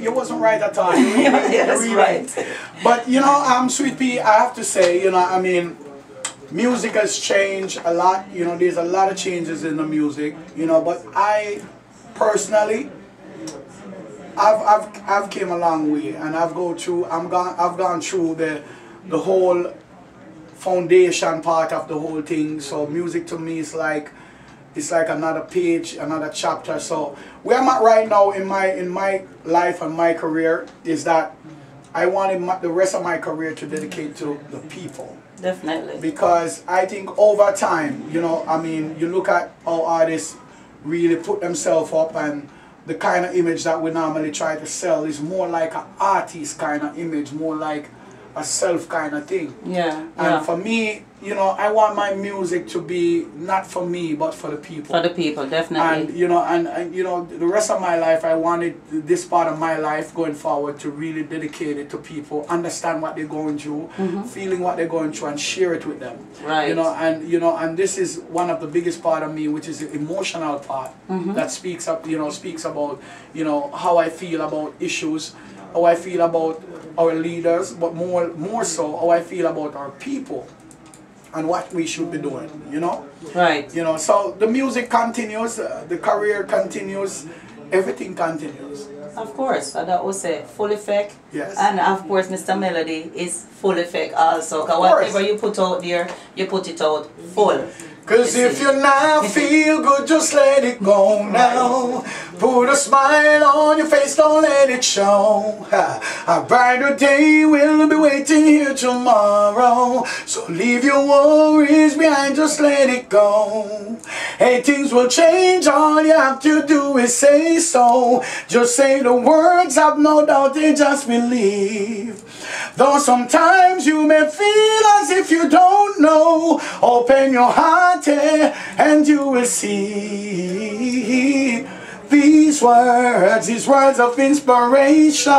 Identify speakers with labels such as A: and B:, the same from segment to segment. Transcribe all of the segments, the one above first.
A: you wasn't right at all. You really,
B: Yes,
A: really
B: right.
A: But you know, Sweet Pea, I have to say, you know, I mean, music has changed a lot. You know, there's a lot of changes in the music. You know, but I personally, I've came a long way, and I've gone through the whole foundation part of the whole thing. So music to me is like, it's like another page, another chapter. So where I'm at right now in my life and my career is that I wanted the rest of my career to dedicate to the people.
B: Definitely.
A: Because I think over time, you know, I mean, you look at how artists really put themselves up, and the kind of image that we normally try to sell is more like an artist kind of image, more like a self kind of thing.
B: Yeah.
A: And for me, you know, I want my music to be not for me, but for the people.
B: For the people, definitely.
A: And you know, and you know, the rest of my life, I wanted this part of my life going forward to really dedicate it to people, understand what they're going through, feeling what they're going through, and share it with them.
B: Right.
A: You know, and this is one of the biggest part of me, which is the emotional part that speaks up, you know, speaks about, you know, how I feel about issues, how I feel about our leaders, but more so how I feel about our people and what we should be doing, you know?
B: Right.
A: You know, so the music continues, the career continues, everything continues.
B: Of course, that was say full effect.
A: Yes.
B: And of course, Mr. Melody is full effect also. Because whatever you put out there, you put it out full.
A: Cause if you not feel good, just let it go now. Put a smile on your face, don't let it show. A brighter day will be waiting here tomorrow. So leave your worries behind, just let it go. Hey, things will change, all you have to do is say so. Just say the words, have no doubt, they just believe. Though sometimes you may feel as if you don't know, open your heart and you will see these words of inspiration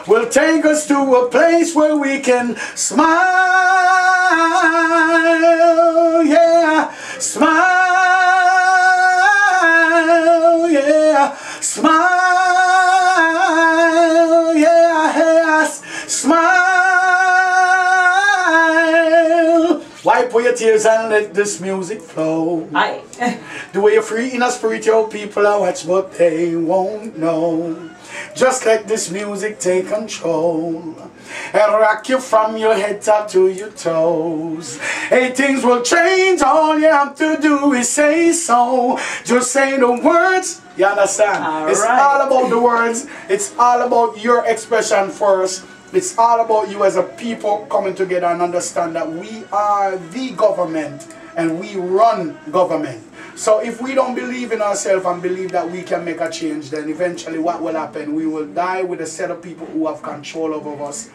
A: will take us to a place where we can smile, yeah, smile, yeah, smile, yeah, yes, smile. Wipe away your tears and let this music flow.
B: Aye.
A: The way you're free in a spirit, your people are watch, but they won't know. Just let this music take control and rock you from your head top to your toes. Hey, things will change, all you have to do is say so. Just say the words, you understand? It's all about the words, it's all about your expression first. It's all about you as a people coming together and understand that we are the government and we run government. So if we don't believe in ourselves and believe that we can make a change, then eventually what will happen? We will die with a set of people who have control over us,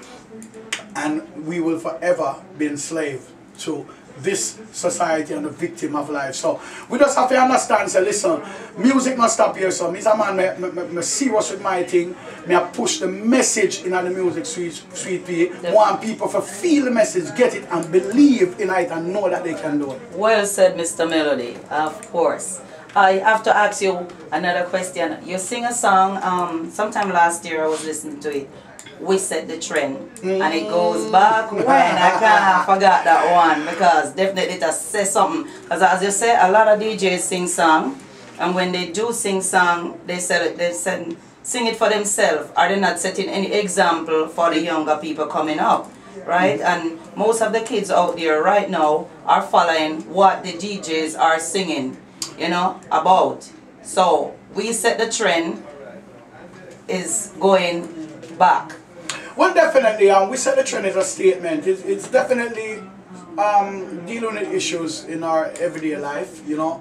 A: and we will forever be enslaved to this society and the victim of life. So we just have to understand, say, listen, music not stop here. So me as a man, me serious with my thing. Me I push the message in the music, Sweet Pea. Want people to feel the message, get it, and believe in it, and know that they can do it.
B: Well said, Mr. Melody. Of course. I have to ask you another question. You sing a song, sometime last year I was listening to it. We Set the Trend, and it goes back when I can't forget that one, because definitely it says something. Because as you say, a lot of DJs sing song, and when they do sing song, they sing it for themselves. Are they not setting any example for the younger people coming up, right? And most of the kids out there right now are following what the DJs are singing, you know, about. So We Set the Trend is going back.
A: Well, definitely, We Set the Trend is a statement. It's definitely dealing with issues in our everyday life, you know.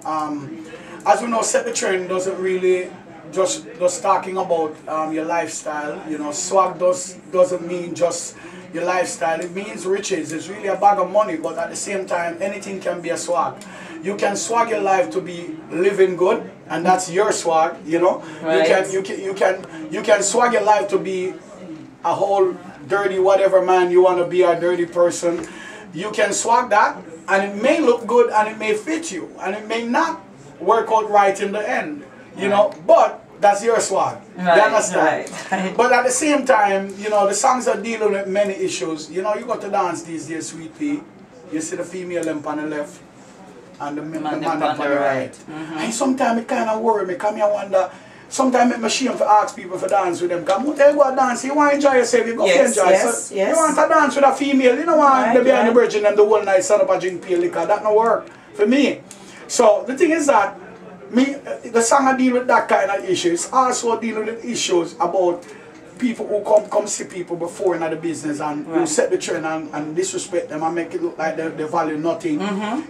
A: As we know, Set the Trend doesn't really just talking about your lifestyle, you know. Swag doesn't mean just your lifestyle. It means riches. It's really a bag of money, but at the same time, anything can be a swag. You can swag your life to be living good, and that's your swag, you know. Right. You can swag your life to be a whole dirty whatever man you want to be, a dirty person. You can swag that, and it may look good and it may fit you, and it may not work out right in the end, you know. But That's your swag.
B: Right,
A: You understand?
B: right.
A: But at the same time, you know, the songs are dealing with many issues. You know, you got to dance these days, Sweet Pea. You see the female limp on the left and the man up on the right. And sometimes it kind of worry me. Come here, wonder. Sometimes I'm ashamed to ask people to dance with them. Come, tell you go dance. You want to enjoy yourself, you go enjoy.
B: Yes,
A: so
B: yes.
A: You want to dance with a female. You don't want to be on the bridge and them the whole night stand up and drink pale liquor. That don't work for me. So the thing is that the song I deal with that kind of issues. Also deal with issues about people who come see people before in the business and who set the trend and disrespect them and make it look like they value nothing.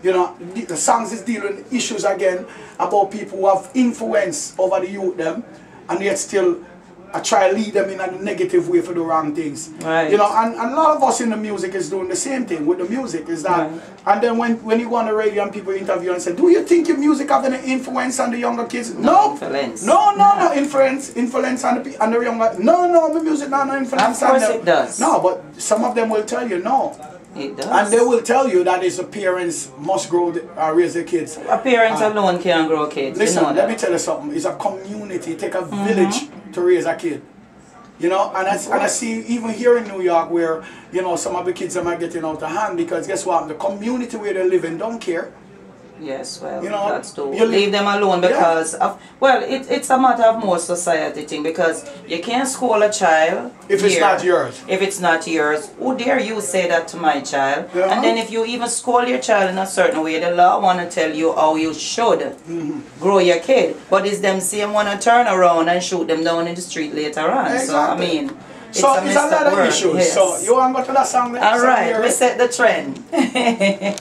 A: You know, the songs is dealing with issues again about people who have influence over the youth them and yet still try to lead them in a negative way for the wrong things.
B: Right.
A: You know, and a lot of us in the music is doing the same thing with the music is that and then when you go on the radio and people interview and say, do you think your music have any influence on the younger kids? No.
B: Influence.
A: No influence on the younger. No, my music not no influence on them.
B: Of course it does.
A: No, but some of them will tell you no.
B: It does.
A: And they will tell you that it's the parents must raise their kids.
B: Parents alone can't grow kids.
A: Listen,
B: you know
A: let me tell you something. It's a community. It takes a village to raise a kid. You know, and I see even here in New York where, you know, some of the kids are getting out of hand because guess what? The community where they live in don't care.
B: Yes, well,
A: you know,
B: that's to leave them alone because of, well, it's a matter of more society thing because you can't school a child
A: if it's not yours.
B: If it's not yours, who dare you say that to my child? And then if you even school your child in a certain way, the law want to tell you how you should grow your kid, but it's them same want to turn around and shoot them down in the street later on.
A: Exactly.
B: So I mean, it's
A: so
B: a
A: it's a lot of
B: world.
A: issues.
B: Yes.
A: So you want to go to that song?
B: All right, we set the trend.